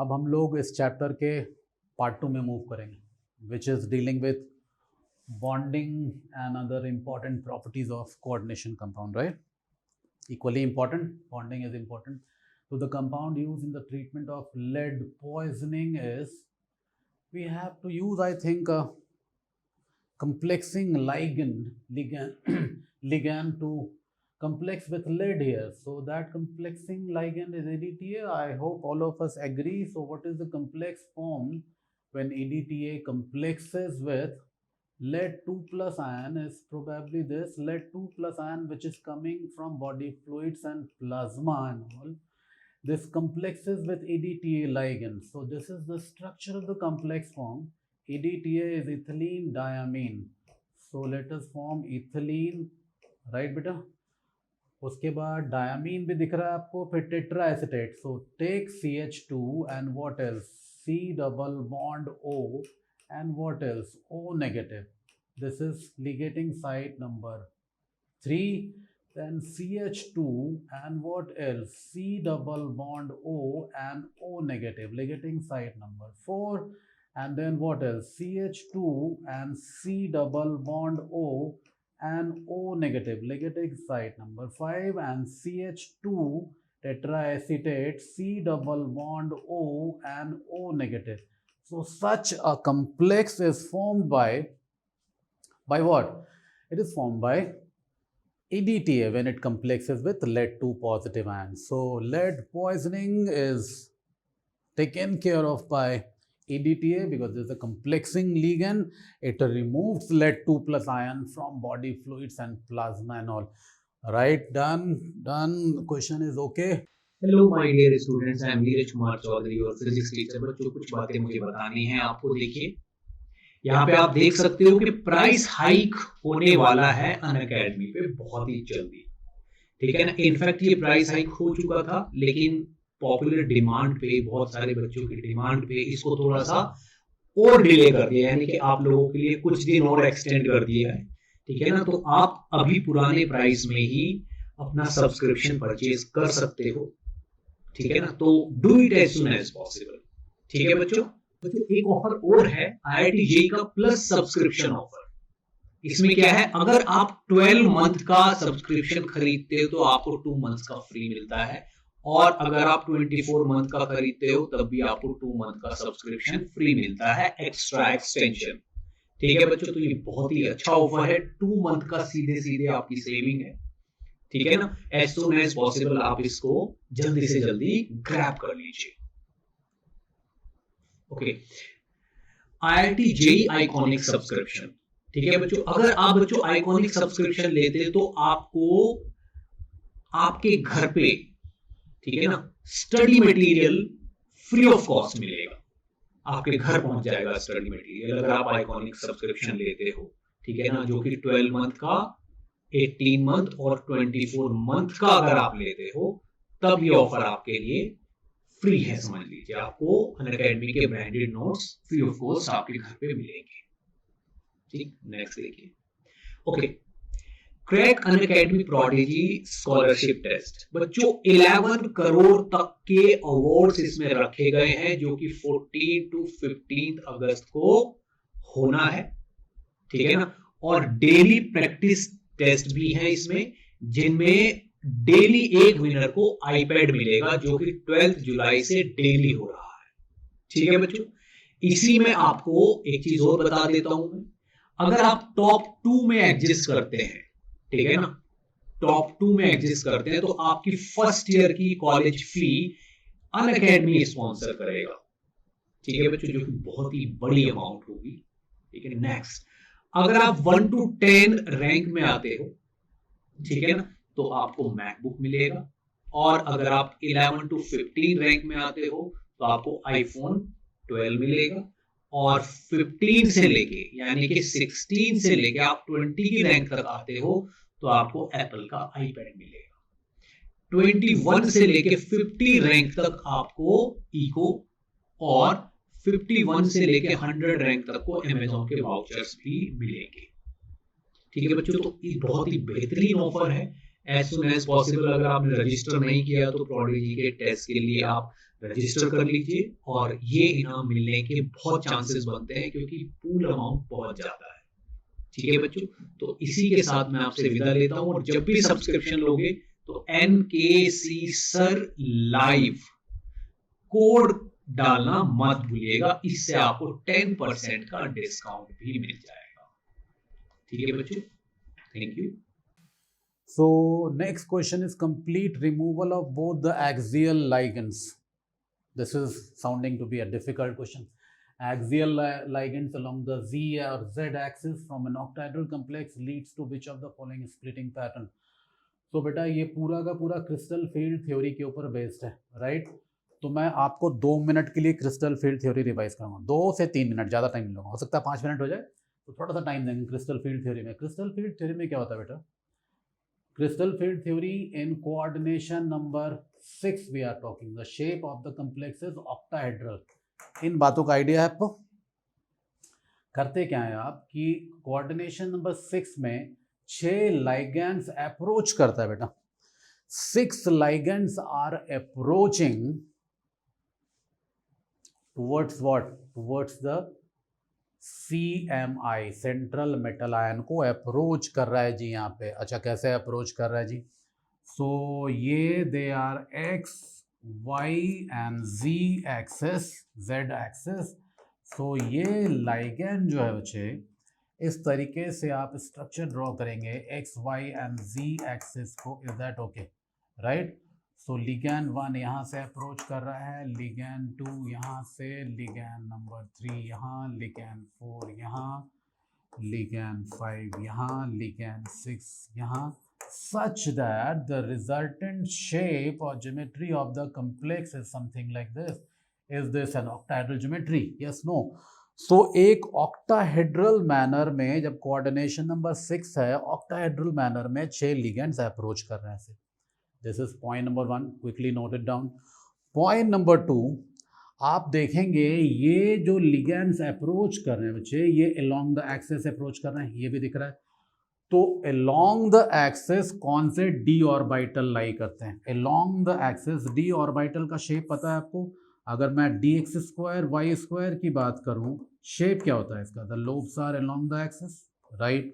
अब हम लोग इस चैप्टर के पार्ट 2 में मूव करेंगे, which is dealing with bonding and other important properties of coordination compound, right? Equally important, bonding is important. So the compound used in the treatment of lead poisoning is, we have to use, I think, a complexing ligand to complex with lead here. So that complexing ligand is EDTA. I hope all of us agree. So what is the complex formed when EDTA complexes with lead 2 plus ion is probably this lead 2 plus ion, which is coming from body fluids and plasma and all. This complexes with EDTA ligand. So this is the structure of the complex form. EDTA is ethylene diamine. So let us form ethylene, right beta? उसके बाद diamine भी दिख रहा है आपको, फिर tetra acetate. So take CH2 and what else? C double bond O and what else? O negative. This is ligating site number 3. Then CH2 and what else? C double bond O and O negative, ligating site number 4. And then what else? CH2 and C double bond O and O negative, ligating site number 5. And CH2 tetraacetate, C double bond O and O negative. So such a complex is formed by what? It is formed by EDTA when it complexes with lead 2 positive ions. So lead poisoning is taken care of by EDTA because there is a complexing ligand. It removes lead 2 plus ion from body fluids and plasma and all. Right? Done. Question is okay. Hello my dear students, I am Neeraj Kumar Chaudhary और physics teacher. बच्चों, कुछ बातें मुझे बतानी है आपको. देखिए, यहाँ पे आप देख सकते हो कि प्राइस हाइक होने वाला है अनअकैडमी पे बहुत ही जल्दी. ठीक है ना. इनफैक्ट ये प्राइस हाइक हो चुका था, लेकिन पॉपुलर डिमांड पे, बहुत सारे बच्चों की डिमांड पे इसको थोड़ा सा और डिले कर दिया, यानी कि आप लोगों के लिए कुछ दिन और एक्सटेंड कर दिया है. ठीक है ना. तो आप अभी पुराने प्राइस में ही अपना सब्सक्रिप्शन परचेज कर सकते हो. ठीक है ना. तो do it as soon as possible. ठीक है बच्चों. एक ऑफर और है IIT JEE का प्लस सब्सक्रिप्शन ऑफर. इसमें क्या है, अगर आप 12 मंथ का सब्सक्रिप्शन खरीदते हो तो आपको 2 मंथ का फ्री मिलता है, और अगर आप 24 मंथ का खरीदते हो तब भी आपको 2 मंथ का सब्सक्रिप्शन फ्री मिलता है, एक्स्ट्रा एक्सटेंशन. ठीक है बच्चों. तो ये बहुत ही अच्छा ऑफर है. 2 मंथ का सीधे सीधे आपकी सेविंग है. ठीक है ना. एज सून एज पॉसिबल आप इसको जल्दी से जल्दी ग्रैब कर लीजिए. Okay. IIT JEE iconic subscription. ठीक है बच्चों. अगर आप बच्चों आइकॉनिक सब्सक्रिप्शन लेते तो आपको आपके घर पे, ठीक है ना, study material free of cost मिलेगा. आपके घर पहुंच जाएगा स्टडी मटेरियल अगर आप आइकॉनिक सब्सक्रिप्शन लेते हो. ठीक है ना. जो कि 12 मंथ का, 18 मंथ और 24 मंथ का अगर आप लेते हो तब ये ऑफर आपके लिए फ्री है. समझ लीजिए, आपको अनअकैडमी के branded notes free of cost आपके घर पे मिलेंगे. ठीक. नेक्स्ट देखिए. Okay. Crack Unacademy prodigy scholarship test. बच्चों 11 करोड़ तक के अवार्ड्स इसमें रखे गए हैं, जो कि 14 to 15 अगस्त को होना है. ठीक है ना. और डेली प्रैक्टिस टेस्ट भी है इसमें, जिनमें डेली एक विनर को आईपैड मिलेगा, जो कि 12 जुलाई से डेली हो रहा है. ठीक है बच्चों. इसी में आपको एक चीज और बता देता हूं मैं. अगर आप टॉप 2 में एग्जिस्ट करते हैं, ठीक है ना, टॉप 2 में एग्जिस्ट करते हैं, तो आपकी फर्स्ट ईयर की कॉलेज फी अनअकैडमी स्पॉन्सर करेगा. ठीक है बच्चों. जो कि बहुत ही बड़ी अमाउंट होगी. ठीक है. नेक्स्ट, अगर आप 1 to 10 रैंक में आते हो, ठीक है ना, तो आपको मैकबुक मिलेगा. और अगर आप 11 to 15 रैंक में आते हो तो आपको iPhone 12 मिलेगा. और 15 से लेके, यानी कि 16 से लेके आप 20 की रैंक तक आते हो तो आपको एप्पल का आईपैड मिलेगा. 21 से लेके 50 रैंक तक आपको इको, और 51 से लेके 100 रैंक तक को अमेज़न के वाउचर्स भी मिलेंगे. ठीक है बच्चों. तो ये बहुत ही बेहतरीन ऑफर है. एज सुन एज पॉसिबल अगर आपने रजिस्टर नहीं किया तो प्रोडिजी के टेस्ट के लिए आप रजिस्टर कर लीजिए और ये इनाम मिलने के बहुत चांसेस बनते हैं क्योंकि पूल अमाउंट बहुत ज्यादा है। ठीक है बच्चों, तो इसी के साथ मैं आपसे विदा लेता हूं और जब भी सब्सक्रिप्शन लोगे तो NKC सर लाइव कोड डालना मत भूलिएगा, इससे आपको 10% का डिस्काउंट भी मिल जाएगा। ठीक है बच्चों, thank you. So next question is complete removal of both the axial ligands. This is sounding to be a difficult question. Axial ligands along the Z or Z axis from an octahedral complex leads to which of the following splitting pattern? तो बेटा ये पूरा का पूरा crystal field theory के ऊपर based है, right? तो मैं आपको 2 मिनट के लिए क्रिस्टल फील्ड थ्योरी रिवाइज करूँगा, 2 से 3 मिनट, ज़्यादा टाइम नहीं लूँगा, हो सकता है 5 मिनट हो जाए, तो थोड़ा सा टाइम देंगे क्रिस्टल फील्ड थ्योरी में। क्रिस्टल फील्ड थ्योरी में क्या होता है बेटा? Crystal field theory in coordination number 6 we are talking. The shape of the complex is octahedral. इन बातों का आइडिया है आपको? करते क्या है आप कि कोऑर्डिनेशन नंबर 6 में 6 लाइगेंड्स अप्रोच करता है बेटा। 6 ligands are approaching towards what? Towards the CMI, central metal ion को अप्रोच कर रहा है जी यहाँ पे। अच्छा, कैसे अप्रोच कर रहा है जी? सो ये they are X, Y and Z axes, Z axes. So ये लाइगेंड जो है बच्चे, इस तरीके से आप स्ट्रक्चर ड्रॉ करेंगे X, Y and Z axes को। Is that okay? Right. So ligand 1 यहाँ से अप्रोच कर रहा है, लिगैंड 2 यहाँ से, लिगैंड नंबर 3 यहाँ, लिगैंड 4 यहाँ, लिगैंड 5 यहाँ, लिगैंड 6 यहाँ, such that the resultant shape or geometry of the complex is something like this. Is this an octahedral geometry? Yes, no. So एक octahedral manner में, जब coordination number 6 है, octahedral manner में 6 ligands approach कर रहे हैं। This is point number 1. Quickly note it down. Point number 2, आप देखेंगे ये जो ligands approach कर रहे हैं बच्चे, ये along the axis approach कर रहे हैं, ये भी दिख रहा है। तो along the axis कौन से d orbital लाई करते हैं? Along the axis d orbital का shape पता है आपको? अगर मैं dx square y square की बात करूं, shape क्या होता है इसका? The lobes are along the axis, right?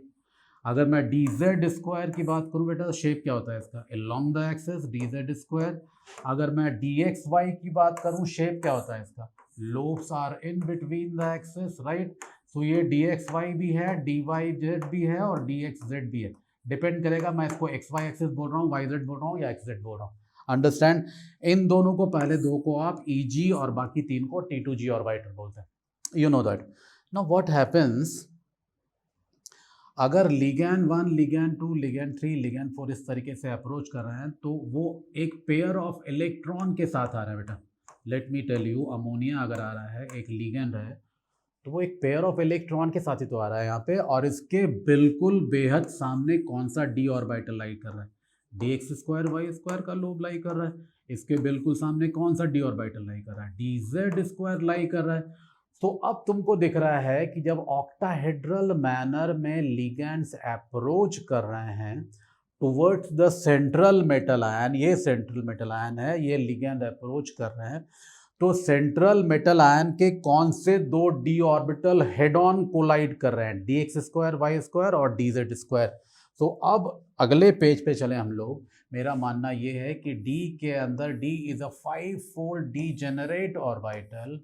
अगर मैं dz स्क्वायर की बात करूं बेटा, तो शेप क्या होता है इसका? along the axis dz square. अगर मैं dxy की बात करूं, शेप क्या होता है इसका? lobes are in between the axis, right? तो ये dxy भी है, dyz भी है और dxz भी है। डिपेंड करेगा मैं इसको xy एक्सिस बोल रहा हूँ, yz बोल रहा हूँ या xz बोल रहा हूँ। अंडरस्टैंड? इन दोनों को, पहले 2 को आप eg और बाकी 3 को t2g ऑर्बिटल बोलते हैं। You know that. Now what happens, अगर लिगैंड 1, लिगैंड 2, लिगैंड 3, लिगैंड 4 इस तरीके से अप्रोच कर रहे हैं, तो वो एक पेयर ऑफ इलेक्ट्रॉन के साथ आ रहा है बेटा। Let me tell you, ammonia अगर आ रहा है, एक लिगैंड है, तो वो एक पेयर ऑफ इलेक्ट्रॉन के साथ ही तो आ रहा है यहाँ पे। और इसके बिल्कुल बेहद सामने कौन सा d ऑर्बिटल लाई कर रहा है? dx स्क्वायर y स्क्वायर का लोब लाई कर रहा है। इसके बिल्कुल सामने कौन सा d ऑर्बिटल लाई कर रहा है? dz स्क्वायर लाई कर रहा है। तो अब तुमको दिख रहा है कि जब ऑक्टाहेड्रल मैनर में लिगैंड्स अप्रोच कर रहे हैं towards the central metal ion, ये सेंट्रल मेटल आयन है, ये लिगैंड अप्रोच कर रहे हैं, तो सेंट्रल मेटल आयन के कौन से 2 d orbital head on collide कर रहे हैं? dx स्क्वायर y स्क्वायर और dz स्क्वायर। तो अब अगले पेज पे चले हम लोग। मेरा मानना ये है कि d के अंदर, d is a 5-fold degenerate orbital.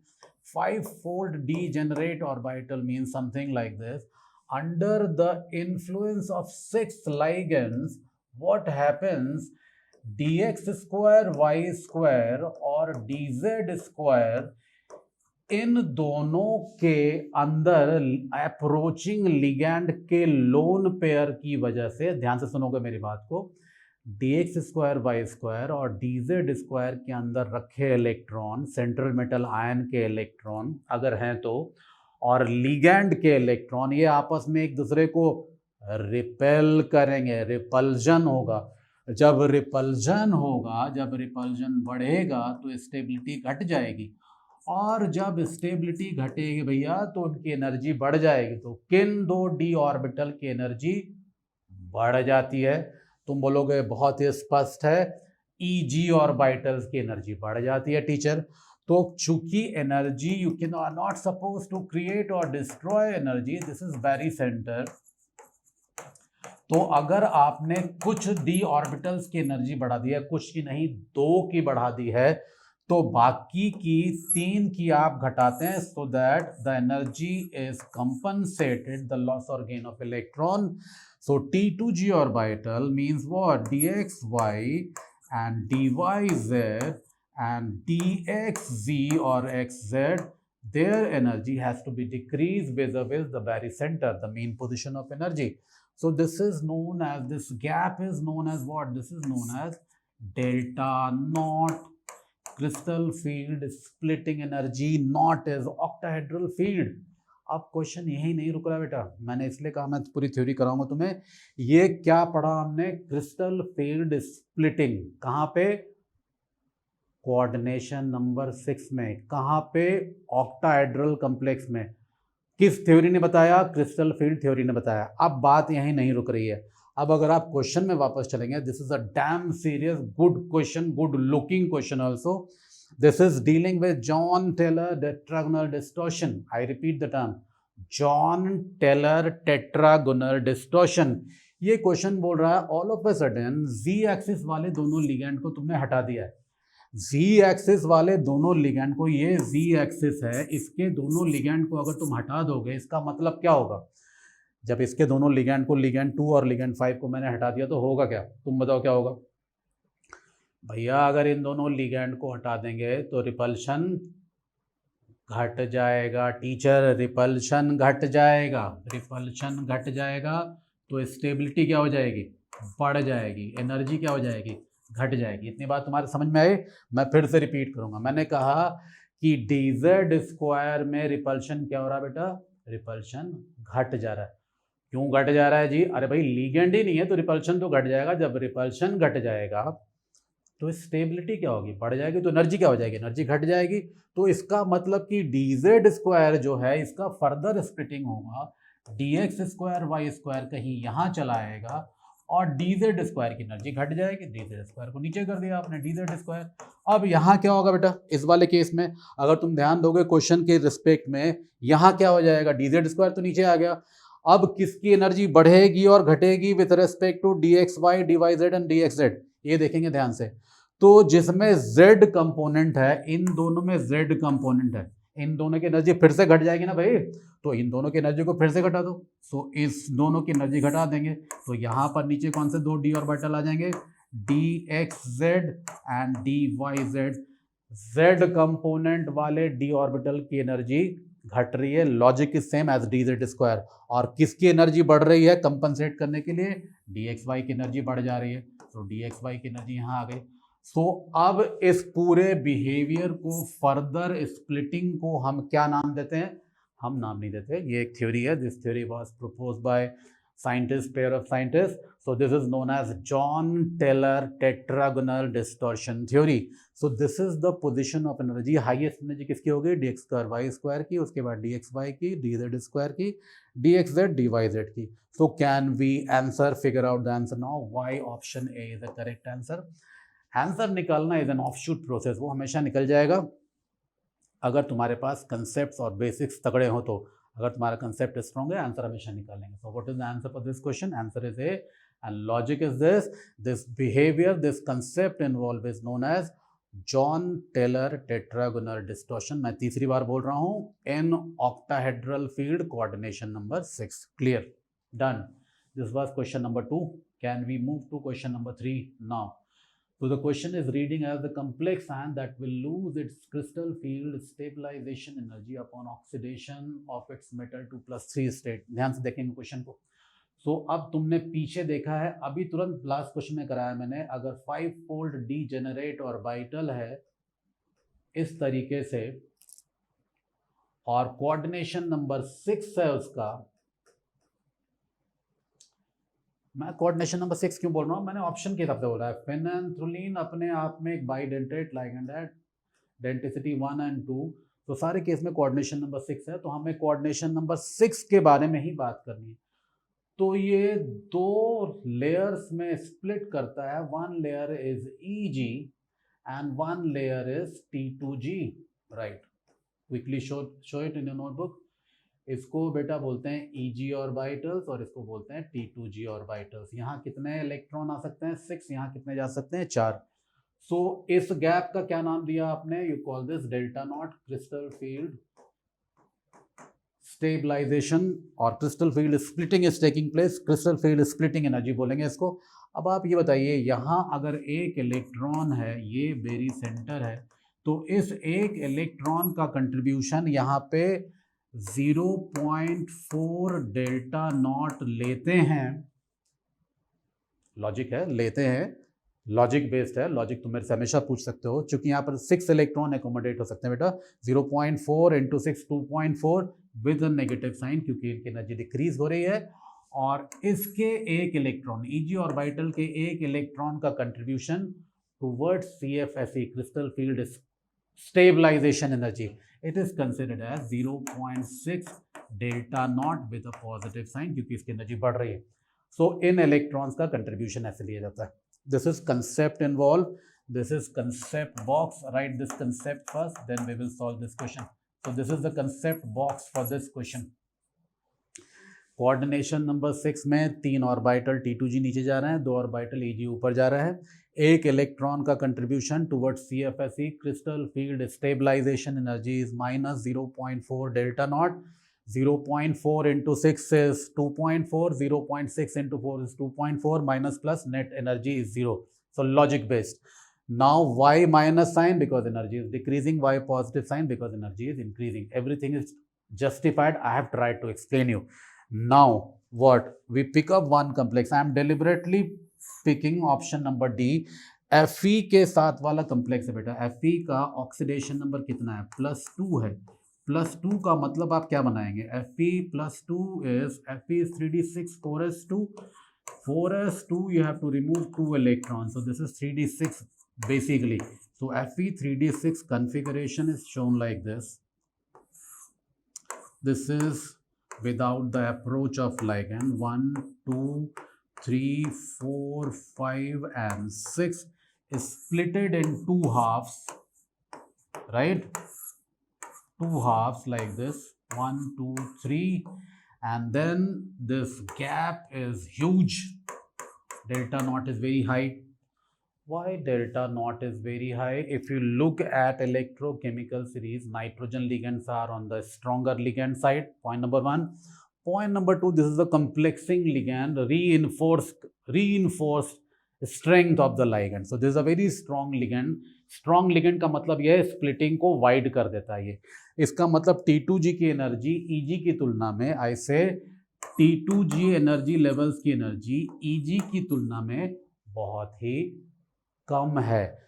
5-fold degenerate orbital means something like this. Under the influence of 6 ligands, what happens? dx square y square और dz square, इन दोनों के अंदर अप्रोचिंग लिगैंड के लोन पेयर की वजह से, ध्यान से सुनोगे मेरी बात को, dx स्क्वायर वाई स्क्वायर और dz स्क्वायर के अंदर रखे इलेक्ट्रॉन, सेंट्रल मेटल आयन के इलेक्ट्रॉन अगर हैं तो, और लिगैंड के इलेक्ट्रॉन, ये आपस में एक दूसरे को रिपेल करेंगे, रिपल्जन होगा। जब रिपल्जन होगा, जब रिपल्जन बढ़ेगा तो स्टेबिलिटी घट जाएगी, और जब स्टेबिलिटी घटेगी भैया तो उनकी एनर्जी बढ़ जाएगी। तो किन 2 d ऑर्बिटल की एनर्जी बढ़ जाती है? तुम बोलोगे बहुत ही स्पष्ट है, Eg ऑर्बिटल्स की एनर्जी बढ़ जाती है टीचर। तो चूंकि energy you can are not suppose to create और destroy energy, this is very center. तो अगर आपने कुछ डी ऑर्बिटल्स की एनर्जी बढ़ा दी है, कुछ की नहीं 2 की बढ़ा दी है, तो बाकी की 3 की आप घटाते हैं, so that the energy is compensated the loss और gain of electron. So T2g orbital means what? dxy and dyz and dxz or xz, their energy has to be decreased vis-a-vis the barycenter, the mean position of energy. So this is known as, this gap is known as what? This is known as delta naught crystal field splitting energy. Naught is octahedral field. अब question यही नहीं रुक रहा बेटा, मैंने इसलिए कहा मैं पूरी थ्योरी कराऊंगा तुम्हें। ये क्या पढ़ा हमने? Crystal field splitting. कहाँ पे? कोऑर्डिनेशन नंबर 6 में। कहाँ पे? ऑक्टाहेड्रल कॉम्प्लेक्स में। किस थ्योरी ने बताया? क्रिस्टल फील्ड थ्योरी ने बताया। अब बात यहीं नहीं रुक रही है। अब अगर आप क्वेश्चन में वापस चलेंगे, this is a damn serious good question, good looking question also. This is dealing with John Teller tetragonal distortion. I repeat the term, John Teller tetragonal distortion. ये क्वेश्चन बोल रहा है all of a sudden Z axis वाले दोनों ligand को तुमने हटा दिया है। जी एक्सिस वाले दोनों लिगेंड को, ये जी एक्सिस है, इसके दोनों लिगेंड को अगर तुम हटा दोगे, इसका मतलब क्या होगा? जब इसके दोनों लिगेंड को, लिगेंड 2 और लिगेंड 5 को मैंने हटा दिया, तो होगा क्या? तुम बताओ क्या होगा? भैया अगर इन दोनों लिगेंड को हटा देंगे तो रिपल्शन घट जाएगा टीचर, रिपल्शन घट जाएगा। रिपल्शन घट जाएगा तो स्टेबिलिटी क्या हो जाएगी? बढ़ जाएगी। एनर्जी क्या हो जाएगी? घट जाएगी। इतनी बात तुम्हारे समझ में आई? मैं फिर से रिपीट करूंगा। मैंने कहा कि dz स्क्वायर में रिपल्शन क्या हो रहा है बेटा? रिपल्शन घट जा रहा है। क्यों घट जा रहा है जी? अरे भाई लिगेंड ही नहीं है तो रिपल्शन तो घट जाएगा। जब रिपल्शन घट जाएगा तो स्टेबिलिटी क्या होगी? बढ़ जाएगी। तो एनर्जी क्या हो जाएगी? एनर्जी घट जाएगी। तो इसका मतलब कि dz स्क्वायर जो है, इसका फर्दर स्प्लिटिंग होगा, dx स्क्वायर वाई स्क्वायर कहीं यहाँ चला आएगा और dz स्क्वायर की एनर्जी घट जाएगी। dz स्क्वायर को नीचे कर दिया आपने, dz स्क्वायर। अब यहाँ क्या होगा बेटा? इस वाले केस में अगर तुम ध्यान दोगे क्वेश्चन के रिस्पेक्ट में, यहाँ क्या हो जाएगा? dz स्क्वायर तो नीचे आ गया। अब किसकी एनर्जी बढ़ेगी और घटेगी with respect to dxy, dyz and dxz? ये देखेंगे ध्यान से। तो जिसमें z कंपोनेंट है, इन दोनों में z कंपोनेंट है, इन दोनों की एनर्जी फिर से घट जाएगी ना भाई। तो इन दोनों की एनर्जी को फिर से घटा दो। सो इस दोनों की एनर्जी घटा देंगे तो यहाँ पर नीचे कौन से 2 डी ऑर्बिटल आ जाएंगे? dxz and dyz। z component वाले डी ऑर्बिटल की एनर्जी घट रही है, logic is same as dz square. और किसकी एनर्जी बढ़ रही है कंपनसेट करने के लिए? dxy की एनर्जी बढ़ जा रही है। तो dxy की एनर्जी यहाँ आ गई। सो अब इस पूरे बिहेवियर को, फर्दर स्प्लिटिंग को हम क्या नाम देते हैं? हम नाम नहीं देते, ये एक थ्योरी है। This theory was proposed by scientist, pair of scientist. So this is known as John Teller tetragonal distortion theory. So this is the position of energy. Highest energy किसकी होगी? dx स्क्वायर वाई स्क्वायर की, उसके बाद dxy की, dz square की, dxz dyz की। So can we answer, figure out the answer now? Why option A is the correct answer. Answer निकालना is an offshoot process, वो हमेशा निकल जाएगा अगर तुम्हारे पास कंसेप्ट्स और बेसिक्स तगड़े हो। तो अगर तुम्हारा कंसेप्ट स्ट्रॉन्ग है, आंसर हमेशा निकालेंगे। So what is the answer for this question? Answer is A, and logic is this behaviour, this concept involve is known as John Teller tetragonal distortion. मैं तीसरी बार बोल रहा हूँ, in octahedral field coordination number 6। Clear? Done. This was question number 2। Can we move to question number 3 now? So the question is reading as the complex ion that will lose its crystal field stabilization energy upon oxidation of its metal to +3 state। ध्यान से देखेंगे question को। सो अब तुमने पीछे देखा है, अभी तुरंत लास्ट क्वेश्चन में कराया मैंने, अगर 5-fold डीजेनरेट ऑर्बिटल है इस तरीके से और कोऑर्डिनेशन नंबर 6 है उसका, मैं कोऑर्डिनेशन नंबर 6 क्यों बोल रहा हूँ? मैंने ऑप्शन के हिसाब से बोला है। फेनैंथ्रोलिन अपने आप में एक बाइडेंटेट लाइगेंड है, डेंटिसिटी 1 और 2। तो सारे केस में कोऑर्डिनेशन नंबर 6 है, तो हमें कोऑर्डिनेशन नंबर 6 के बारे में ही बात करनी है। तो ये दो लेयर्स में स्प्लिट करता है. One layer is Eg and one layer is T2G, right? Quickly show it in your notebook. इसको बेटा बोलते हैं Eg ऑर्बिटल्स और इसको बोलते हैं T2G ऑर्बिटल्स. यहाँ कितने इलेक्ट्रॉन आ सकते हैं? 6. यहाँ कितने जा सकते हैं? 4. सो इस गैप का क्या नाम दिया आपने? You call this delta nought crystal field stabilization, और crystal field splitting is taking place. Crystal field splitting energy बोलेंगे इसको. अब आप ये बताइए, यहाँ अगर एक इलेक्ट्रॉन है, ये बेरी सेंटर है, तो इस एक इलेक्ट्रॉन का कंट्रीब्यूशन यहाँ पे 0.4 डेल्टा नॉट लेते हैं. लॉजिक है, लेते हैं, लॉजिक बेस्ड है. लॉजिक तुम मेरे से हमेशा पूछ सकते हो, क्योंकि यहाँ पर 6 इलेक्ट्रॉन एकोमोडेट हो सकते हैं बेटा. 0.4 इंटू 6 2.4 विद नेगेटिव साइन, क्योंकि इनकी एनर्जी डिक्रीज हो रही है. और इसके एक इलेक्ट्रॉन Eg ऑर्बिटल के एक इलेक्ट्रॉन का contribution towards CFSE crystal field stabilisation energy, it is considered as 0.6 delta not with a positive sign, क्योंकि इसकी एनर्जी बढ़ रही है. सो इन इलेक्ट्रॉन्स का कंट्रीब्यूशन ऐसे लिया जाता है. This is concept involve, this is concept box. Right this concept first, then we will solve this question. So this is the concept box for this question. Coordination number 6 में 3 orbital T2G नीचे जा रहे हैं, 2 orbital Eg ऊपर जा रहा है. एक इलेक्ट्रॉन का contribution towards CFSE crystal field stabilisation energy is minus 0.4 delta not. 0.4 into 6 is 2.4, 0.6 into 4 is 2.4, minus plus net energy is 0. So logic based. Now why minus sign? Because energy is decreasing. Why positive sign? Because energy is increasing. Everything is justified. I have tried to explain you. Now what? We pick up one complex. I am deliberately picking option number D. Fe के साथ वाला complex है बेटा. Fe का oxidation number कितना है? +2 है. +2 का मतलब आप क्या बनाएंगे? Fe +2 is Fe is 3d6 4s2. 4s2 you have to remove 2 electrons. So this is 3d6 basically. So Fe 3d6 configuration is shown like this. This is without the approach of ligand. 1, 2, 3, 4, 5 and 6 is splitted in 2 halves, right? 2 halves like this, 1, 2, 3, and then this gap is huge. Delta naught is very high. Why delta naught is very high? If you look at electrochemical series, nitrogen ligands are on the stronger ligand side. Point number 1. Point number 2, this is the complexing ligand, reinforced strength of the ligand. So this is a very strong ligand. Strong ligand का मतलब यह है splitting को wide कर देता है. ये इसका मतलब T2G की एनर्जी Eg की तुलना में, ऐसे T2G एनर्जी लेवल्स की एनर्जी Eg की तुलना में बहुत ही कम है.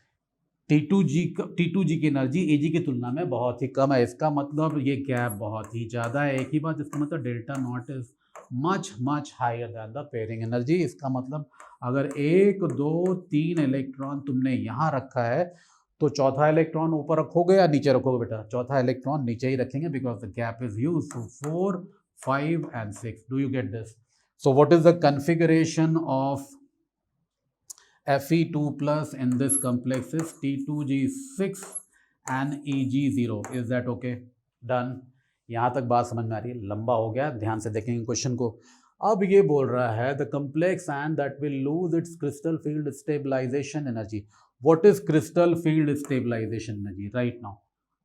T2G की एनर्जी Eg की तुलना में बहुत ही कम है. इसका मतलब ये गैप बहुत ही ज़्यादा है. एक ही बात, इसका मतलब delta not is much higher than the pairing energy. इसका मतलब अगर 1, 2, 3 इलेक्ट्रॉन तुमने यहाँ रखा है, तो चौथा इलेक्ट्रॉन ऊपर रखोगे या नीचे रखोगे बेटा? चौथा इलेक्ट्रॉन नीचे ही रखेंगे, because the gap is huge. So 4, 5 and 6. Do you get this? So what is the configuration of Fe2 plus in this complex is T2G6 and Eg0. Is that okay? Done. यहाँ तक बात समझ में आ रही है? लंबा हो गया, ध्यान से देखेंगे क्वेश्चन को. अब ये बोल रहा है the complex and that will lose its crystal field stabilization energy. What is crystal field stabilization energy right now?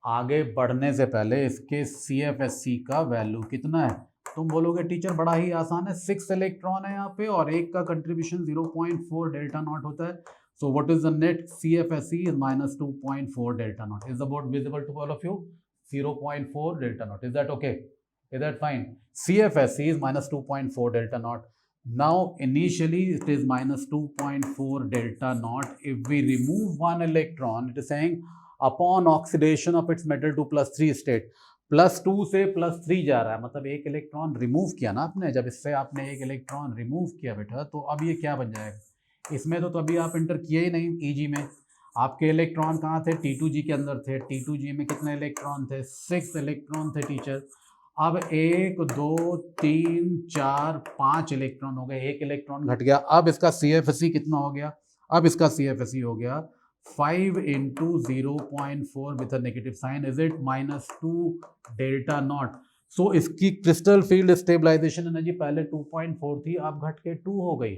आगे बढ़ने से पहले इसके CFSE का वैल्यू कितना है? तुम बोलोगे टीचर बड़ा ही आसान है, 6 इलेक्ट्रॉन है यहाँ पे और एक का कंट्रीब्यूशन 0.4 डेल्टा नॉट होता है. So what is the net CFSE is -2.4 delta not. Is the board visible to all of you? 0.4 delta not. Is that okay? Is that fine? CFSE is -2.4 delta not. Now initially it is -2.4 delta naught. If we remove one electron, it is saying upon oxidation of its metal to +3 state, +2 से +3 जा रहा है, मतलब एक electron remove किया ना आपने. जब इससे आपने एक इलेक्ट्रॉन रिमूव किया बेटा, तो अब ये क्या बन जाएगा? इसमें तो अभी आप इंटर किए ही नहीं. Eg में आपके इलेक्ट्रॉन कहाँ थे? T2G के अंदर थे. T2G में कितने इलेक्ट्रॉन थे? 6 इलेक्ट्रॉन थे टीचर. अब 1 2 3 4 5 इलेक्ट्रॉन हो गए, एक इलेक्ट्रॉन घट गया। अब इसका CFSE कितना हो गया? अब इसका CFSE हो गया 5 into 0.4 with a negative sign, is it -2 delta naught? सो इसकी क्रिस्टल फील्ड स्टेबलाइजेशन एनर्जी पहले 2.4 थी, अब घट के 2 हो गई।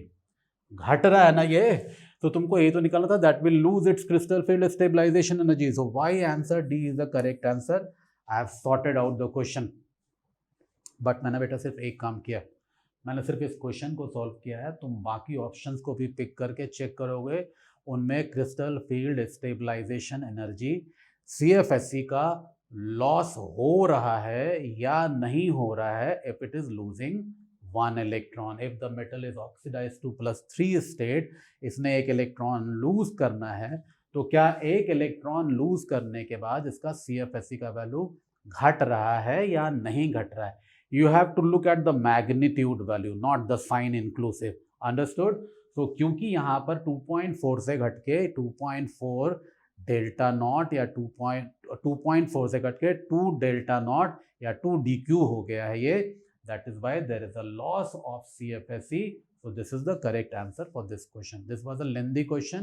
घट रहा है ना ये, तो तुमको ये तो निकालना था, that will lose its crystal field stabilisation energy. So why answer D is the correct answer. I have sorted out the question, but मैंने बेटा सिर्फ एक काम किया, मैंने सिर्फ इस क्वेश्चन को सॉल्व किया है। तुम बाकी ऑप्शंस को भी पिक करके चेक करोगे, उनमें crystal field stabilisation energy CFSE का लॉस हो रहा है या नहीं हो रहा है। If it is losing 1 electron, if the metal is oxidise to +3 state, इसने एक इलेक्ट्रॉन लूज करना है, तो क्या एक इलेक्ट्रॉन लूज करने के बाद इसका CFSE का वैल्यू घट रहा है या नहीं घट रहा है? You have to look at the magnitude value, not the sign inclusive. Understood? So क्योंकि यहाँ पर 2.4 से घट के 2.4 डेल्टा नॉट या 2.4 से घट के 2 डेल्टा नॉट या 2 DQ हो गया है ये. That is why there is a loss of CFSE. So this is the correct answer for this question. This was a lengthy question.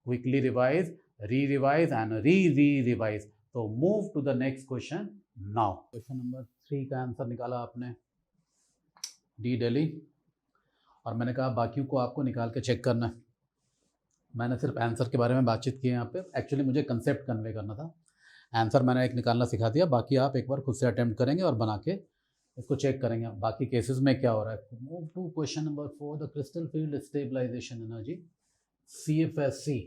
Quickly revise, re-revise and re-revise. So move to the next question now. Question number 3 का answer निकाला आपने, D Delhi, और मैंने कहा बाकियों को आपको निकाल के चेक करना है। मैंने सिर्फ आंसर के बारे में बातचीत की है यहाँ पे, एक्चुअली मुझे कंसेप्ट कन्वे करना था। आंसर मैंने एक निकालना सिखा दिया, बाकी आप एक बार खुद से अटेम्प्ट करेंगे और बना के इसको चेक करेंगे बाकी केसेस में क्या हो रहा है। Move to question number 4, the crystal field stabilisation energy CFSE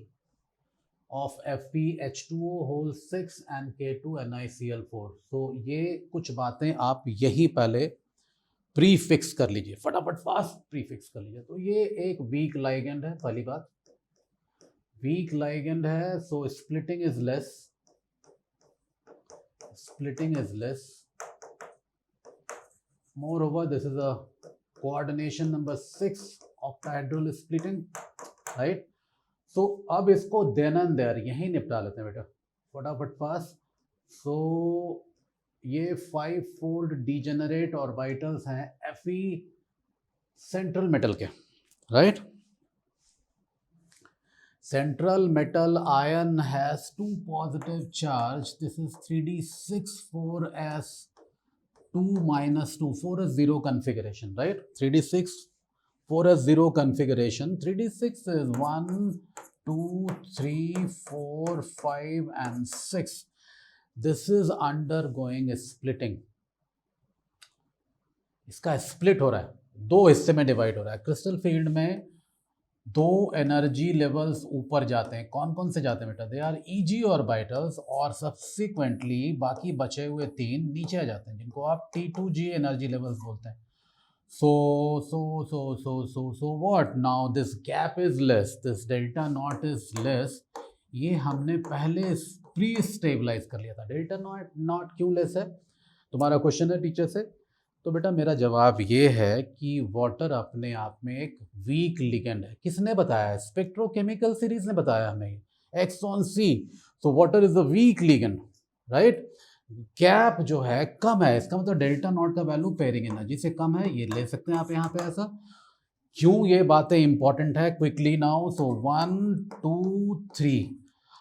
of FeH2O whole 6 and K2NiCl4। तो ये कुछ बातें आप यही पहले प्री फिक्स कर लीजिए, फटाफट फास्ट प्री फिक्स कर लीजिए। तो ये एक वीक लाइगेंड है, पहली बात वीक लाइगेंड है, so splitting is less, splitting is less. Moreover, this is a coordination number 6 octahedral splitting, right? So अब इसको देन एंड देयर यहीं निपटा लेते हैं बेटा फटाफट फास्ट। सो ये 5-fold डीजेनरेट ऑर्बिटल्स हैं Fe सेंट्रल मेटल के, right? Central metal ion has 2 positive charge. This is 3d6 4s2 -2, 4s0 configuration, right? 3d6 4s0 configuration. 3d6 is 1 2 3 4 5 and 6. This is undergoing splitting. इसका split हो रहा है, दो हिस्से में divide हो रहा है। क्रिस्टल फील्ड में दो एनर्जी लेवल्स ऊपर जाते हैं, कौन कौन से जाते हैं बेटा? दे आर Eg ऑर्बिटल्स, और सब्सिक्वेंटली बाकी बचे हुए 3 नीचे आ जाते हैं, जिनको आप T2G एनर्जी लेवल्स बोलते हैं। So what? Now this gap is less, this delta naught is less. ये हमने पहले प्री स्टेबलाइज कर लिया था। डेल्टा नॉट क्यों लेस है? तुम्हारा क्वेश्चन है टीचर से, तो बेटा मेरा जवाब ये है कि वाटर अपने आप में एक वीक लिगेंड है। किसने बताया? स्पेक्ट्रोकेमिकल सीरीज ने बताया हमें, X(C). So water is a week ligand, right? Gap जो है कम है, इसका मतलब डेल्टा नॉट का वैल्यू पेयरिंग एनर्जी से कम है, ये ले सकते हैं आप यहाँ पे ऐसा। क्यों ये बातें इंपॉर्टेंट है? क्विकली नाउ, सो 1 2 3,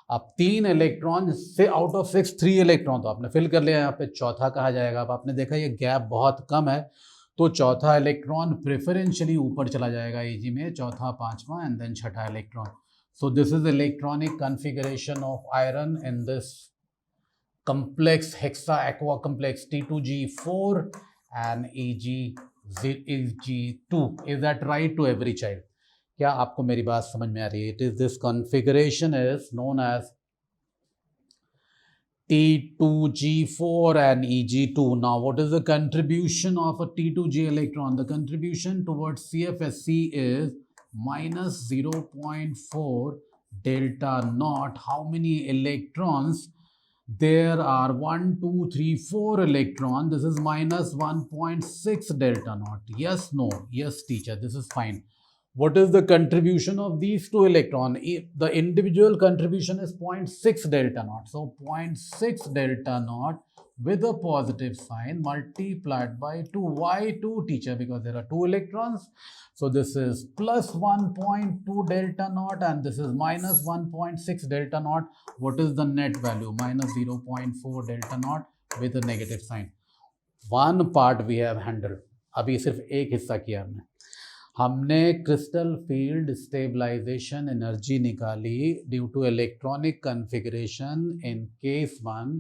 अब 3 इलेक्ट्रॉन से आउट ऑफ 6 3 इलेक्ट्रॉन तो आपने फिल कर लिया, यहाँ पे चौथा कहा जाएगा। अब आपने देखा ये गैप बहुत कम है, तो चौथा इलेक्ट्रॉन प्रेफरेंशियली ऊपर चला जाएगा Eg में, चौथा पांचवा एंड देन छठा electron. So this is electronic configuration of iron in this complex hexa aqua complex T2G4 and Eg2. Is that right to every child? क्या आपको मेरी बात समझ में आ रही है? It is this configuration is known as T2G4 and Eg2. Now what is the contribution of a T2G electron? The contribution towards CFSE is -0.4 delta naught. How many electrons? There are 1 2 3 4 electron. This is -1.6 delta naught. Yes, no? Yes, teacher, this is fine. What is the contribution of these two electrons? The individual contribution is 0.6 delta naught. So 0.6 delta naught with a positive sign multiplied by 2. Why 2, teacher? Because there are 2 electrons. So this is plus 1.2 delta naught and this is minus 1.6 delta naught. What is the net value? Minus 0.4 delta naught with a negative sign. One part we have handled. अभी सिर्फ एक हिस्सा किया हमने crystal field stabilisation energy निकाली due to electronic configuration in case 1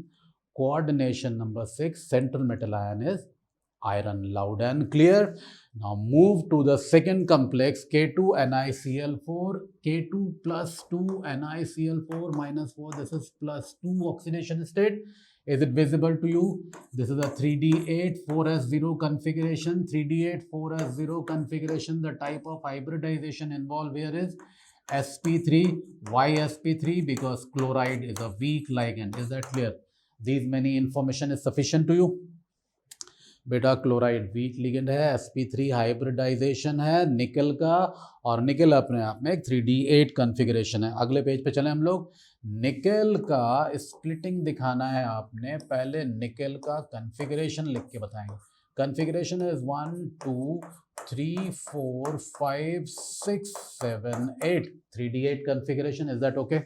coordination number 6 central metal ion is iron. Loud and clear. Now move to the second complex K2 NiCl4, K2 plus 2 NiCl4 minus 4. This is plus 2 oxidation state. Is it visible to you? This is a 3D8 4s0 configuration. 3D8 4s0 configuration. The type of hybridization involved here is sp3. Why sp3? Because chloride is a weak ligand. Is that clear? These many information is sufficient to you. बेटा chloride week ligand है, sp3 hybridisation है निकल का, और निकल अपने आप में एक 3D8 कॉन्फ़िगरेशन है. अगले पेज पे चले हम लोग. निकल का स्प्लिटिंग दिखाना है आपने. पहले निकल का कॉन्फ़िगरेशन लिख के बताएंगे. Configuration is 1 2 3 4 5 6 7 8 3D8 configuration. Is that okay?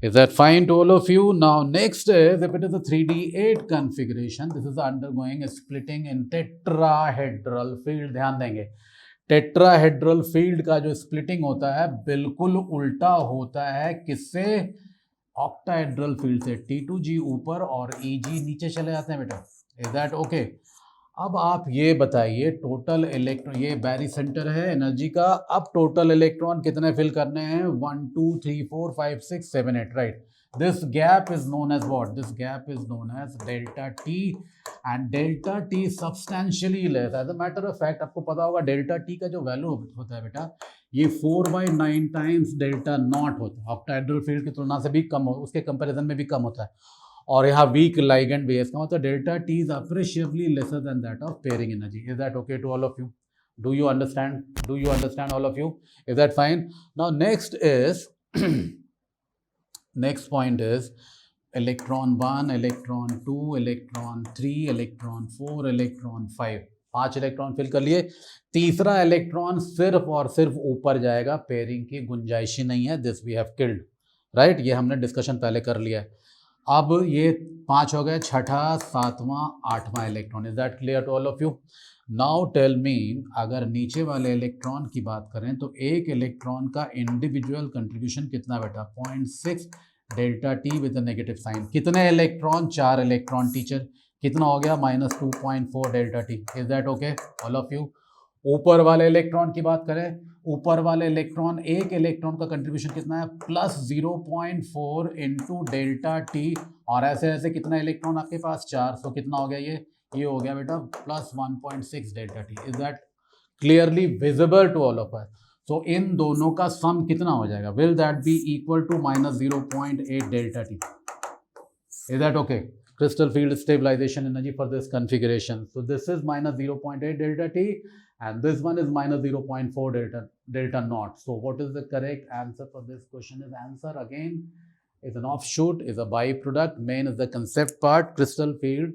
Is that fine to all of you? Now next is, if it is a 3D8 configuration, this is undergoing a splitting in tetrahedral field. ध्यान देंगे, tetrahedral field का जो splitting होता है बिल्कुल उल्टा होता है किससे? ऑक्टाहेड्रल फील्ड से. T2G ऊपर और EG नीचे चले जाते हैं बेटा. Is that okay? अब आप ये बताइए, टोटल इलेक्ट्रॉन, ये बैरी सेंटर है एनर्जी का. अब टोटल इलेक्ट्रॉन कितने फिल करने हैं? 1 2 3 4 5 6 7 8. Right. This gap is known as what? This gap is known as delta T. And delta T substantially less. As a matter of fact आपको पता होगा डेल्टा टी का जो वैल्यू होता है बेटा, ये 4/9 टाइम्स डेल्टा नॉट होता है. ऑक्टाहेड्रल फील्ड की तुलना से भी कम हो, उसके कंपेरिजन में भी कम होता है. और यहाँ वीक लाइगेंड बेस का मतलब delta T is appreciably lesser than that of pairing energy. Is that okay to all of you? Do you understand? Do you understand all of you? Is that fine? Now next is next point is electron 1, electron 2, electron 3, electron 4, electron 5. 5 electron fill कर लिए. तीसरा electron सिर्फ और सिर्फ ऊपर जाएगा, pairing की गुंजाइश ही नहीं है. This we have killed. Right. ये हमने डिस्कशन पहले कर लिया है. अब ये 5 हो गए, छठा, 7वां, 8वां electron. Is that clear to all of you? Now tell me, अगर नीचे वाले इलेक्ट्रॉन की बात करें तो एक इलेक्ट्रॉन का इंडिविजुअल कंट्रीब्यूशन कितना बेटा? 0.6 delta T with negative sign. कितने इलेक्ट्रॉन? 4 इलेक्ट्रॉन. टीचर कितना हो गया? -2.4 delta T. Is that okay all of you? ऊपर वाले इलेक्ट्रॉन की बात करें, ऊपर वाले इलेक्ट्रॉन, एक इलेक्ट्रॉन का कंट्रीब्यूशन कितना है? +0.4 इंटू डेल्टा टी. और ऐसे ऐसे कितना इलेक्ट्रॉन आपके पास? 4. सो कितना हो गया ये हो गया बेटा +1.6 delta T. Is that clearly visible to all of us? So इन दोनों का सम कितना हो जाएगा? Will that be equal to -0.8 delta T? Is that okay? Crystal field stabilization energy for this configuration. So this is -0.8 delta T and this one is -0.4 delta naught. So what is the correct answer for this question? Is answer again is an offshoot, is a byproduct. Main is the concept part, crystal field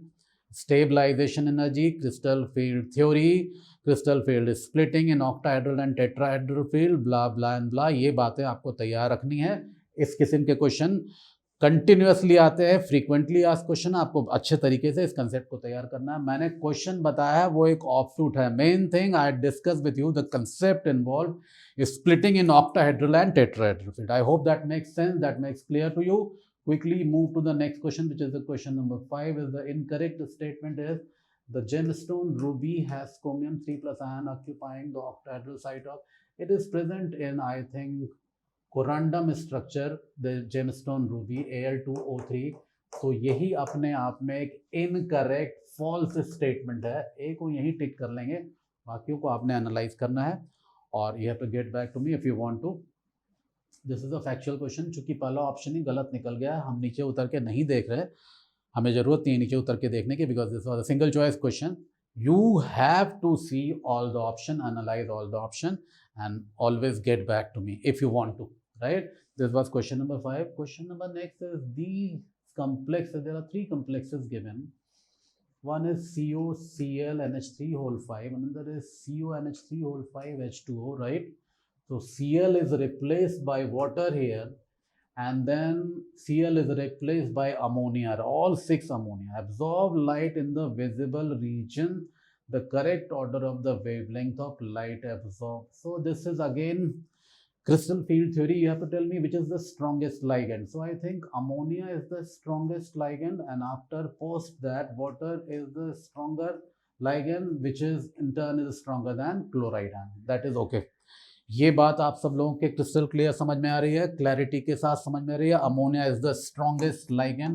stabilization energy, crystal field theory, crystal field splitting in octahedral and tetrahedral field, blah blah and blah. ये बातें आपको तैयार रखनी है. इस किस्म के question continuously आते हैं, फ्रीक्वेंटली आस्क्ड क्वेश्चन. आपको अच्छे तरीके से इस कंसेप्ट को तैयार करना है. मैंने क्वेश्चन बताया है वो एक ऑफशूट है. Main thing I discuss with you the concept involve splitting in octahedral and tetrahedral field. I hope that makes sense, that makes clear to you. Quickly move to the next question which is the question number 5. Is the incorrect statement is the gemstone ruby has chromium 3+ ion occupying the octahedral site of, it is present in I think corundum structure, the gemstone ruby Al2O3. तो यही अपने आप में एक incorrect false statement है. एक को यही टिक कर लेंगे, बाकियों को आपने एनालाइज करना है और you have to get back to me if you want to. This is a factual question. चूंकि पहला ऑप्शन ही गलत निकल गया, हम नीचे उतर के नहीं देख रहे, हमें ज़रूरत नहीं है नीचे उतर के देखने की, because this was a single choice question. You have to see all the option, analyse all the option and always get back to me if you want to. Right. This was question number 5. Question number next is these complex, there are three complexes given. One is COCl NH3 whole 5, another is CONH3 whole 5 H2O, right? So Cl is replaced by water here, and then Cl is replaced by ammonia, all 6 ammonia. Absorb light in the visible region, the correct order of the wavelength of light absorbed. So this is again crystal field theory. You have to tell me which is the strongest ligand. So I think ammonia is the strongest ligand, and after post that water is the stronger ligand, which is in turn is stronger than chloride ion. That is okay. ये बात आप सब लोगों के crystal clear समझ में आ रही है, क्लैरिटी के साथ समझ में आ रही है. Ammonia is the strongest ligand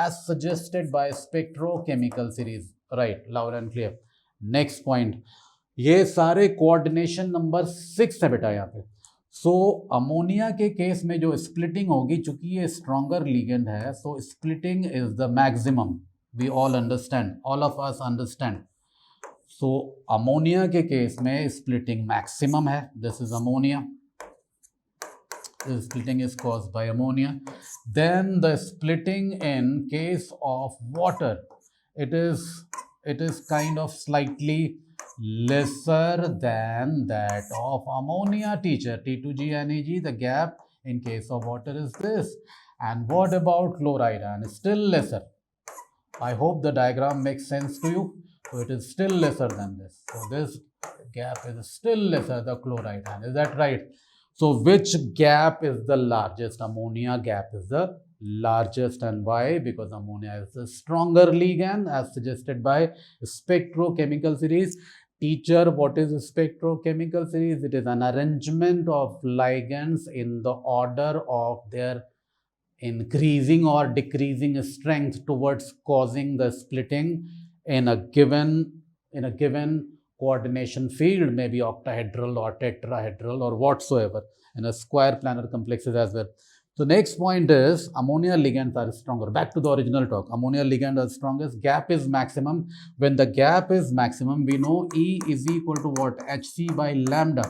as suggested by spectrochemical series, right, loud and clear. Next point, ये सारे कोऑर्डिनेशन नंबर 6 है बेटा यहाँ पे. सो अमोनिया के केस में जो स्प्लिटिंग होगी, चूंकि ये स्ट्रॉन्गर लिगेंड है, so splitting is the maximum. We all understand, all of us understand. So ammonia के केस में स्प्लिटिंग मैक्सिमम है. This is ammonia. Splitting is caused by ammonia. Then the splitting in case of water, it is kind of slightly lesser than that of ammonia, teacher. T2G NAG, the gap in case of water is this. And what about chloride ion? Still lesser. I hope the diagram makes sense to you. So it is still lesser than this. So this gap is still lesser, the chloride ion. Is that right? So which gap is the largest? Ammonia gap is the largest. And why? Because ammonia is the stronger ligand as suggested by spectrochemical series. Teacher, what is spectrochemical series? It is an arrangement of ligands in the order of their increasing or decreasing strength towards causing the splitting in a given coordination field, maybe octahedral or tetrahedral or whatsoever, in a square planar complexes as well. So next point is ammonia ligands are stronger. Back to the original talk. Ammonia ligand are strongest. Gap is maximum. When the gap is maximum, we know E is equal to what? Hc by lambda.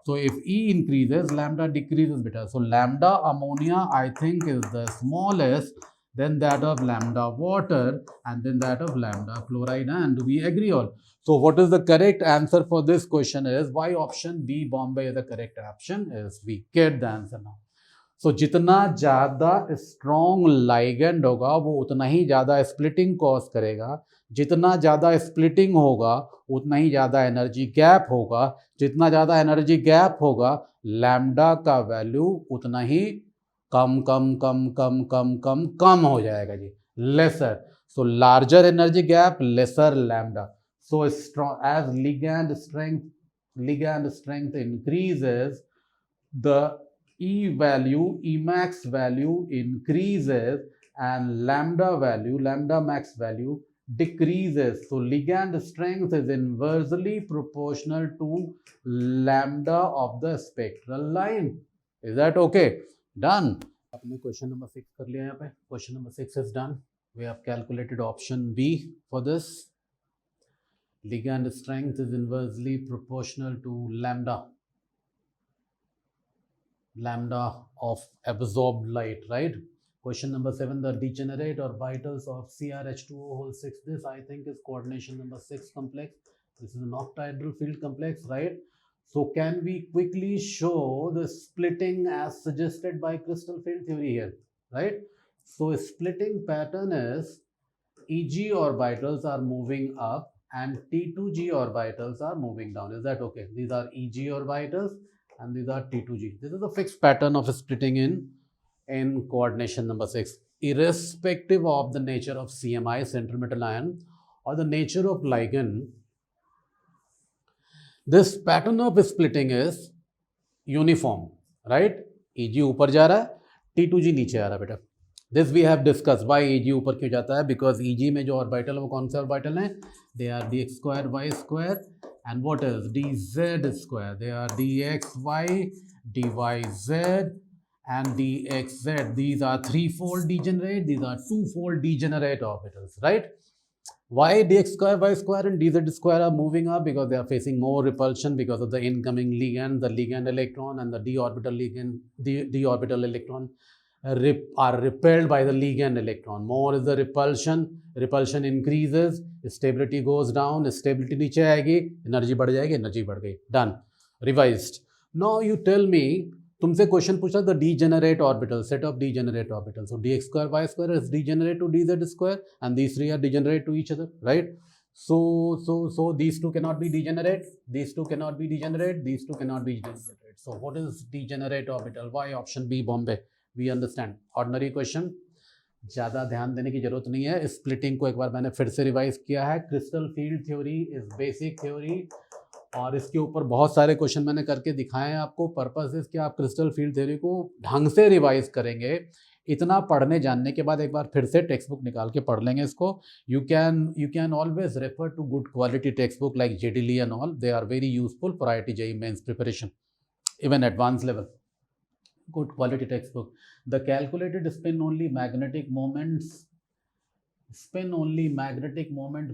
So if E increases, lambda decreases better. So lambda ammonia, I think, is the smallest, then that of lambda water, and then that of lambda chloride. And do we agree all? So what is the correct answer for this question is why option B, Bombay, is the correct option is we get the answer now. So जितना ज़्यादा strong ligand होगा वो उतना ही ज़्यादा splitting cause करेगा. जितना ज़्यादा splitting होगा उतना ही ज़्यादा energy gap होगा. जितना ज़्यादा energy gap होगा lambda का value उतना ही कम हो जाएगा जी. Lesser. So larger energy gap, lesser lambda. So strong as ligand strength increases, the Emax value increases, and lambda max value decreases. So ligand strength is inversely proportional to lambda of the spectral line. Is that okay? Done. आपने question number 6 कर लिया यहाँ पे. Question number 6 is done. We have calculated option B for this. Ligand strength is inversely proportional to lambda of absorbed light, right? Question number 7, the degenerate orbitals of CrH2O whole 6. This I think is coordination number 6 complex. This is an octahedral field complex, right? So can we quickly show the splitting as suggested by crystal field theory here, right? So splitting pattern is Eg orbitals are moving up and T2G orbitals are moving down. Is that okay? These are Eg orbitals and these are T2G. This is a fixed pattern of splitting in coordination number 6. Irrespective of the nature of CMI, central metal ion, or the nature of ligand, this pattern of splitting is uniform, right? Eg ऊपर जा रहा है, T2G नीचे आ रहा है बेटा. This we have discussed. Why Eg ऊपर क्यों जाता है? Because Eg में जो ऑर्बिटल है वो कौन से ऑर्बिटल हैं? They are dx square y square and what else? dz square. They are dxy, dyz and dxz. These are threefold degenerate. These are twofold degenerate orbitals, right? Why dx square y square and dz square are moving up? Because they are facing more repulsion because of the incoming ligand, the ligand electron and the d orbital ligand, d orbital electron. are repelled by the ligand electron. More is the repulsion increases, stability goes down, stability नीचे आएगी, energy बढ़ जाएगी, energy बढ़ गई. Done. Revised. Now you tell me, तुमसे question पूछा the degenerate orbital, set of degenerate orbitals. So dx square y square is degenerate to dz square, and these three are degenerate to each other, right? So these two cannot be degenerate, these two cannot be degenerate, these two cannot be degenerate. So what is degenerate orbital? Why? Option B, Bombay. We understand. Ordinary question, ज़्यादा ध्यान देने की जरूरत नहीं है. Splitting को एक बार मैंने फिर से रिवाइज किया है. Crystal field theory is basic theory, और इसके ऊपर बहुत सारे क्वेश्चन मैंने करके दिखाए हैं आपको. पर्पस इज कि आप क्रिस्टल फील्ड थ्योरी को ढंग से रिवाइज करेंगे. इतना पढ़ने जानने के बाद एक बार फिर से टेक्स्ट बुक निकाल के पढ़ लेंगे इसको. You can always refer to good quality text book like J D Lee and all. They are very useful for IIT JEE Mains preparation, even advance level. Good quality textbook. The calculated spin only magnetic moment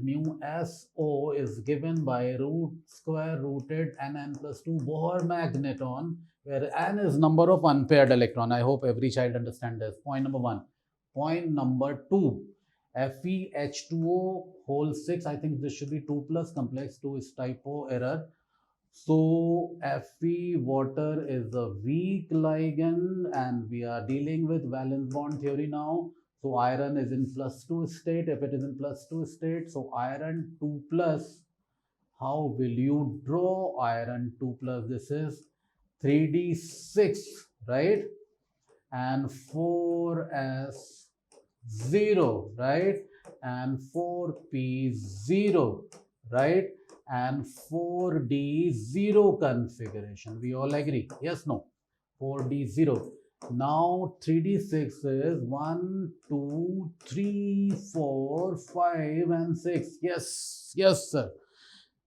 mu SO is given by root square rooted nn plus 2 Bohr magneton, where n is number of unpaired electron. I hope every child understand this. Point number 1. Point number 2. FeH2O whole 6. I think this should be 2 plus complex. 2 is typo error. So Fe water is a weak ligand, and we are dealing with valence bond theory now. So iron is in +2 state. If it is in +2 state, so iron 2 plus. How will you draw iron 2 plus? This is 3d6, right? And 4s0, right? And 4p0, right? And 4d0 configuration. We all agree? Yes, no? 4d0. Now 3d6 is 1, 2, 3, 4, 5 and 6. Yes, sir.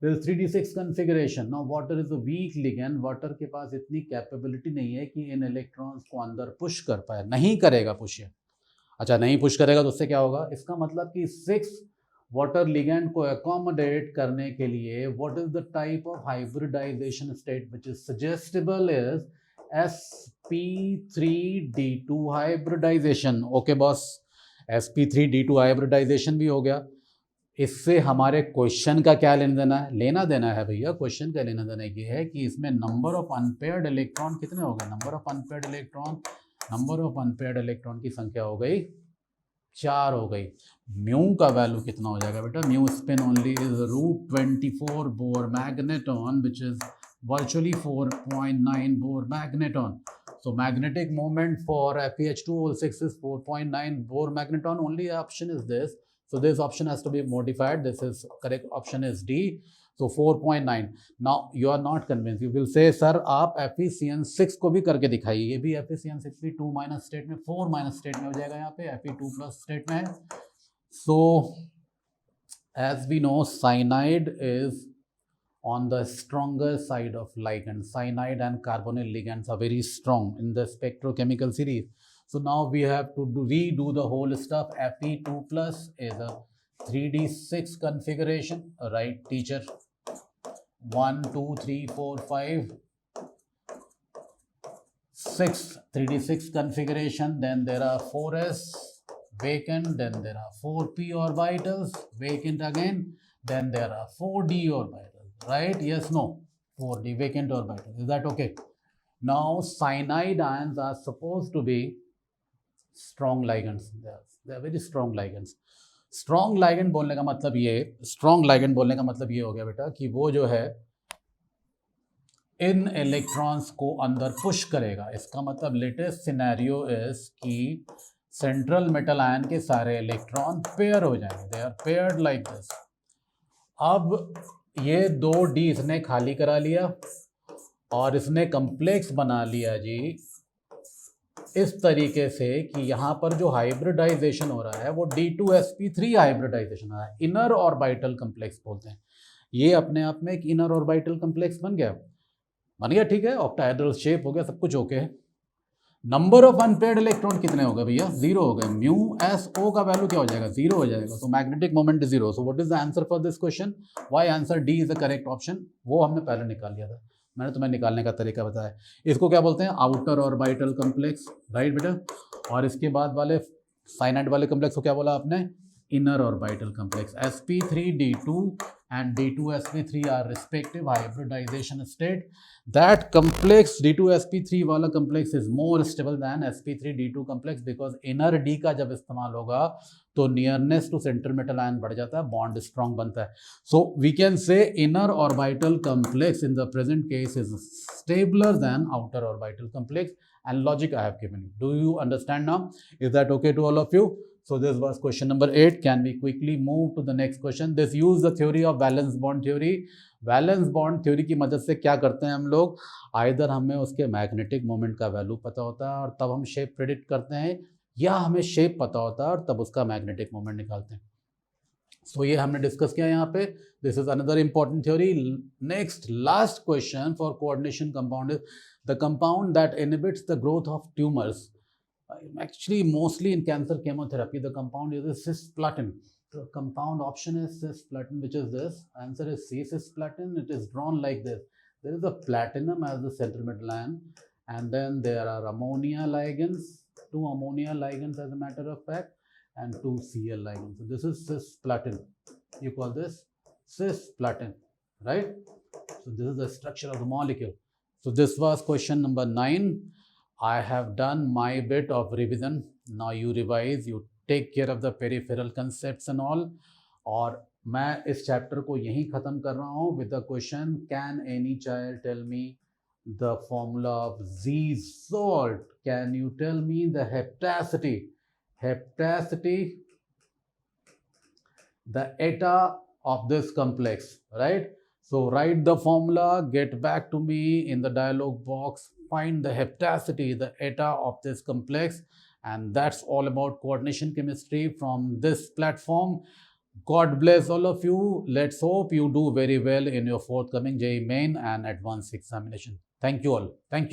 There is 3d6 configuration. Now water is a weak ligand. Water के पास इतनी capability नहीं है कि इन electrons को अंदर push कर पाए. नहीं करेगा पुश. अच्छा, नहीं पुश करेगा तो उससे क्या होगा? इसका मतलब कि 6 वाटर लिगैंड को अकोमोडेट करने के लिए what is the type of hybridisation state which is suggestable is sp3d2 hybridisation. Okay boss, sp3d2 hybridisation भी हो गया. इससे हमारे क्वेश्चन का क्या लेना देना है भैया? क्वेश्चन का लेना देना ये है कि इसमें नंबर ऑफ अनपेयर्ड इलेक्ट्रॉन कितने हो गए? नंबर ऑफ अनपेयर्ड इलेक्ट्रॉन की संख्या हो गई 4 हो गई. म्यू का वैल्यू कितना हो जाएगा बेटा? Mu spin only is √24 bore magneton, which is virtually 4.9 Bohr magneton. So magnetic moment for FeH2O6 is 4.9 Bohr magneton. Only option is this. So this option has to be modified. This is correct option is D. So 4.9. Now you are not convinced. You will say, sir, आप FeCN6 को भी करके दिखाइए. ये भी FeCN6 भी 2 minus state में 4 minus state में हो जाएगा. यहाँ पे Fe2 प्लस स्टेट में है. So as we know, cyanide is on the stronger side of ligand. Cyanide and carbonyl ligands are very strong in the spectrochemical series. So now we have to redo the whole stuff. Fe2 plus is a 3d6 configuration, right teacher? 1, 2, 3, 4, 5, 6 3d6 configuration. Then there are 4s vacant, then there are 4p orbitals vacant again, then there are 4d orbitals. Right? Yes, no? 4d vacant orbital. Is that okay? Now cyanide ions are supposed to be strong ligands. They are very strong ligands. Strong ligand बोलने का मतलब ये हो गया बेटा कि वो जो है इन इलेक्ट्रॉन्स को अंदर पुश करेगा. इसका मतलब लेटेस्ट सिनेरियो इज कि सेंट्रल मेटल आयन के सारे इलेक्ट्रॉन पेयर हो जाएंगे. They are paired like this. अब ये 2d इसने खाली करा लिया और इसने कम्प्लेक्स बना लिया जी इस तरीके से कि यहाँ पर जो हाइब्रिडाइजेशन हो रहा है वो D2sp3 हाइब्रिडाइजेशन हो रहा है. इनर ऑर्बिटल कम्प्लेक्स बोलते हैं. ये अपने आप में एक इनर ऑर्बिटल कम्प्लेक्स बन गया. ठीक है, ऑक्टाहेड्रल शेप हो गया, सब कुछ ओके है. नंबर ऑफ अनपेयर्ड इलेक्ट्रॉन कितने हो गए भैया? 0 हो गए. म्यू एस ओ का वैल्यू क्या हो जाएगा? 0 हो जाएगा. So magnetic moment is 0. So what is the answer for this question? Why answer D is the correct option? वो हमने पहले निकाल लिया था. मैंने तुम्हें निकालने का तरीका बताया। इसको क्या बोलते हैं, आउटर ऑर्बिटल कॉम्प्लेक्स, राइट बेटा। और इसके बाद वाले साइनाइड वाले कॉम्प्लेक्स को क्या बोला आपने, inner orbital complex. sp3d2 and d2sp3 are respective hybridization state. That complex d2sp3 वाला complex is more stable than sp3d2 complex because inner d का जब इस्तेमाल होगा तो nearness to center metal ion बढ़ जाता है, bond strong बनता है. So we can say inner orbital complex in the present case is stabler than outer orbital complex, and logic I have given you. Do you understand now? Is that okay to all of you? So this was question number 8. Can we quickly move to the next question? This use the theory of valence bond theory. Valence bond theory की मदद से क्या करते हैं हम लोग, either हमें उसके मैग्नेटिक मोमेंट का वैल्यू पता होता है और तब हम शेप प्रेडिक्ट करते हैं, या हमें शेप पता होता है और तब उसका मैग्नेटिक मोमेंट निकालते हैं. सो ये हमने डिस्कस किया यहाँ पे. This is another important theory. Next last question for coordination compound is the compound that inhibits the growth of tumours. Actually, mostly in cancer chemotherapy, the compound is cisplatin. The compound option is cisplatin, which is this. Answer is C, cisplatin. It is drawn like this. There is a platinum as the central metal ion, and then there are ammonia ligands, 2 ammonia ligands as a matter of fact, and 2 Cl ligands. So this is cisplatin. You call this cisplatin, right? So this is the structure of the molecule. So this was question number 9. I have done my bit of revision. Now you revise, you take care of the peripheral concepts and all. और मैं इस chapter को यहीं ख़त्म कर रहा हूँ with the question, can any child tell me the formula of Z salt? Can you tell me the heptacity? Heptacity, the eta of this complex, right? So write the formula, get back to me in the dialog box. Find the heptacity, the eta of this complex, and that's all about coordination chemistry from this platform. God bless all of you. Let's hope you do very well in your forthcoming JEE Main and Advanced examination. Thank you all. Thank you.